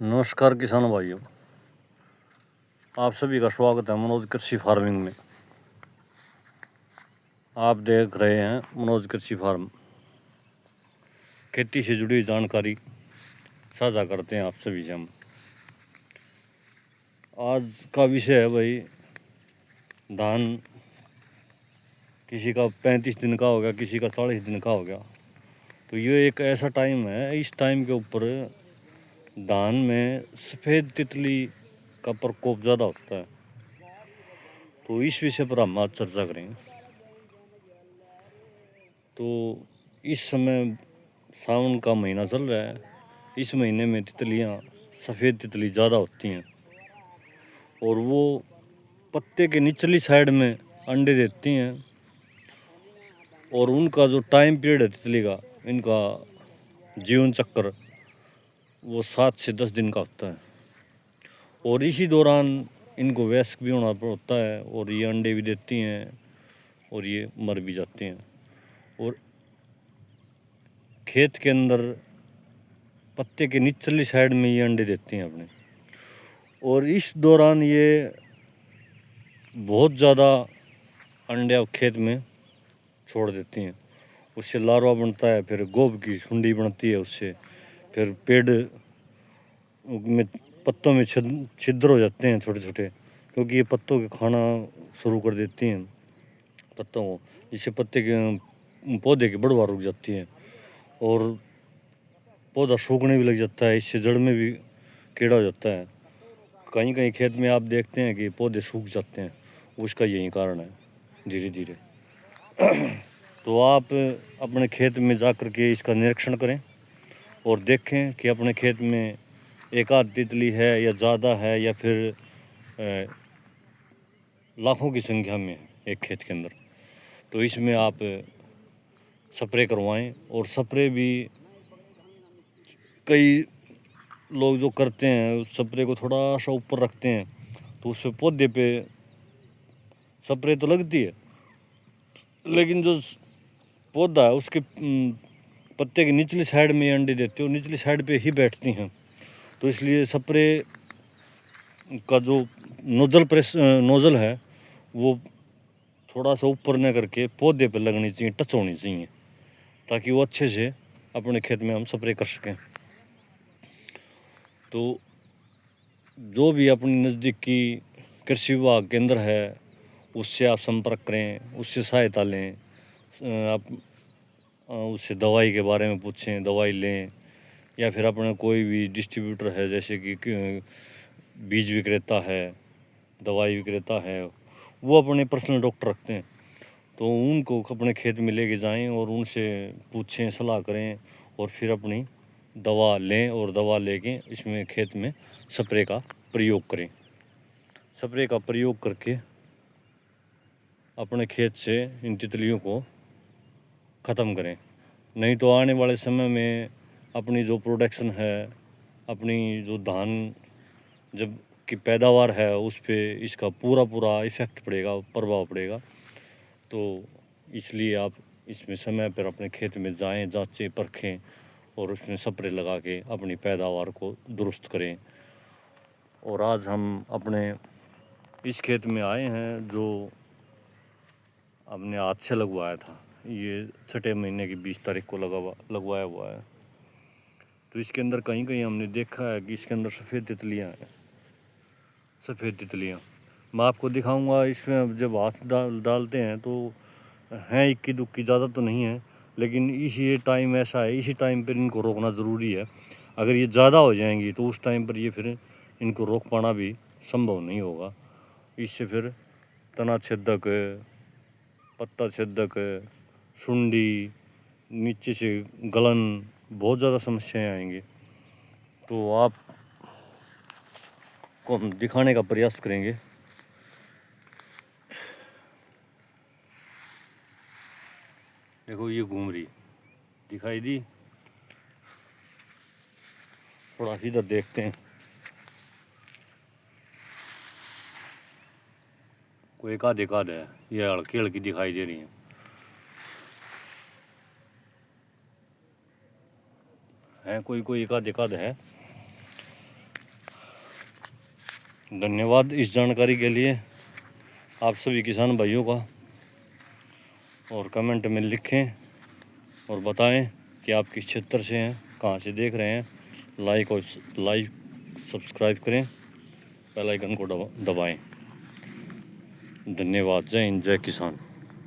नमस्कार किसान भाइयों, आप सभी का स्वागत है मनोज कृषि फार्मिंग में। आप देख रहे हैं मनोज कृषि फार्म। खेती से जुड़ी जानकारी साझा करते हैं आप सभी से हम। आज का विषय है भाई धान। किसी का 35 दिन का हो गया, किसी का 40 दिन का हो गया। तो ये एक ऐसा टाइम है, इस टाइम के ऊपर धान में सफ़ेद तितली का प्रकोप ज़्यादा होता है। तो इस विषय पर हम आज चर्चा करेंगे। तो इस समय सावन का महीना चल रहा है। इस महीने में तितलियाँ, सफ़ेद तितली ज़्यादा होती हैं और वो पत्ते के निचली साइड में अंडे देती हैं। और उनका जो टाइम पीरियड है तितली का, इनका जीवन चक्र वो 7 से 10 दिन का होता है। और इसी दौरान इनको वयस्क भी होना होता है और ये अंडे भी देती हैं और ये मर भी जाती हैं। और खेत के अंदर पत्ते के निचली साइड में ये अंडे देती हैं अपने। और इस दौरान ये बहुत ज़्यादा अंडे अब खेत में छोड़ देती हैं। उससे लार्वा बनता है, फिर गोब की सुंडी बनती है उससे, फिर पेड़ में पत्तों में छिद्र हो जाते हैं छोटे छोटे, क्योंकि ये पत्तों के खाना शुरू कर देती हैं पत्तों को, जिससे पत्ते के पौधे की बढ़वार रुक जाती है और पौधा सूखने भी लग जाता है। इससे जड़ में भी कीड़ा हो जाता है। कहीं कहीं खेत में आप देखते हैं कि पौधे सूख जाते हैं, उसका यही कारण है धीरे धीरे। तो आप अपने खेत में जा कर के इसका निरीक्षण करें और देखें कि अपने खेत में एक आध तितली है या ज़्यादा है या फिर लाखों की संख्या में एक खेत के अंदर। तो इसमें आप स्प्रे करवाएं। और स्प्रे भी कई लोग जो करते हैं, उस स्प्रे को थोड़ा सा ऊपर रखते हैं तो उस पर पौधे पे स्प्रे तो लगती है, लेकिन जो पौधा है उसके पत्ते की निचली साइड में अंडे देते हो, निचली साइड पे ही बैठती हैं। तो इसलिए स्प्रे का जो नोज़ल है वो थोड़ा सा ऊपर न करके पौधे पे लगनी चाहिए, टच होनी चाहिए, ताकि वो अच्छे से अपने खेत में हम स्प्रे कर सकें। तो जो भी अपनी नज़दीकी कृषि विभाग केंद्र है उससे आप संपर्क करें, उससे सहायता लें। आप उससे दवाई के बारे में पूछें, दवाई लें। या फिर अपना कोई भी डिस्ट्रीब्यूटर है, जैसे कि बीज विक्रेता है, दवाई विक्रेता है, वो अपने पर्सनल डॉक्टर रखते हैं, तो उनको अपने खेत में लेके जाएं और उनसे पूछें, सलाह करें और फिर अपनी दवा लें और दवा लेके इसमें खेत में स्प्रे का प्रयोग करें। स्प्रे का प्रयोग करके अपने खेत से इन तितलियों को ख़त्म करें। नहीं तो आने वाले समय में अपनी जो प्रोडक्शन है, अपनी जो धान जब की पैदावार है, उस पर इसका पूरा इफ़ेक्ट पड़ेगा, प्रभाव पड़ेगा। तो इसलिए आप इसमें समय पर अपने खेत में जाएं, जांचें, परखें और उसमें स्प्रे लगा के अपनी पैदावार को दुरुस्त करें। और आज हम अपने इस खेत में आए हैं जो हमने हाथ से लगवाया था। ये छठे महीने की 20 तारीख को लगवाया हुआ है। तो इसके अंदर कहीं कहीं हमने देखा है कि इसके अंदर सफ़ेद तितलियाँ हैं। सफ़ेद तितलियाँ मैं आपको दिखाऊंगा। इसमें जब हाथ डालते हैं तो हैं इक्की दुक्की, ज़्यादा तो नहीं है, लेकिन ये टाइम ऐसा है, इसी टाइम पर इनको रोकना ज़रूरी है। अगर ये ज़्यादा हो जाएंगी तो उस टाइम पर ये फिर इनको रोक पाना भी संभव नहीं होगा। इससे फिर तना छेदक, पत्ता छेदक, सुंडी, नीचे से गलन, बहुत ज़्यादा समस्याएं आएंगी। तो आपको हम दिखाने का प्रयास करेंगे। देखो ये घूम रही, दिखाई दी? थोड़ा इधर देखते हैं, कोई एक आध है, ये हल्की हल्की दिखाई दे रही है कोई कोई एक आध है। धन्यवाद इस जानकारी के लिए आप सभी किसान भाइयों का। और कमेंट में लिखें और बताएं कि आप किस क्षेत्र से हैं, कहाँ से देख रहे हैं। लाइक सब्सक्राइब करें, बेल आइकन को दबाएं। धन्यवाद। जय हिंद, जय किसान।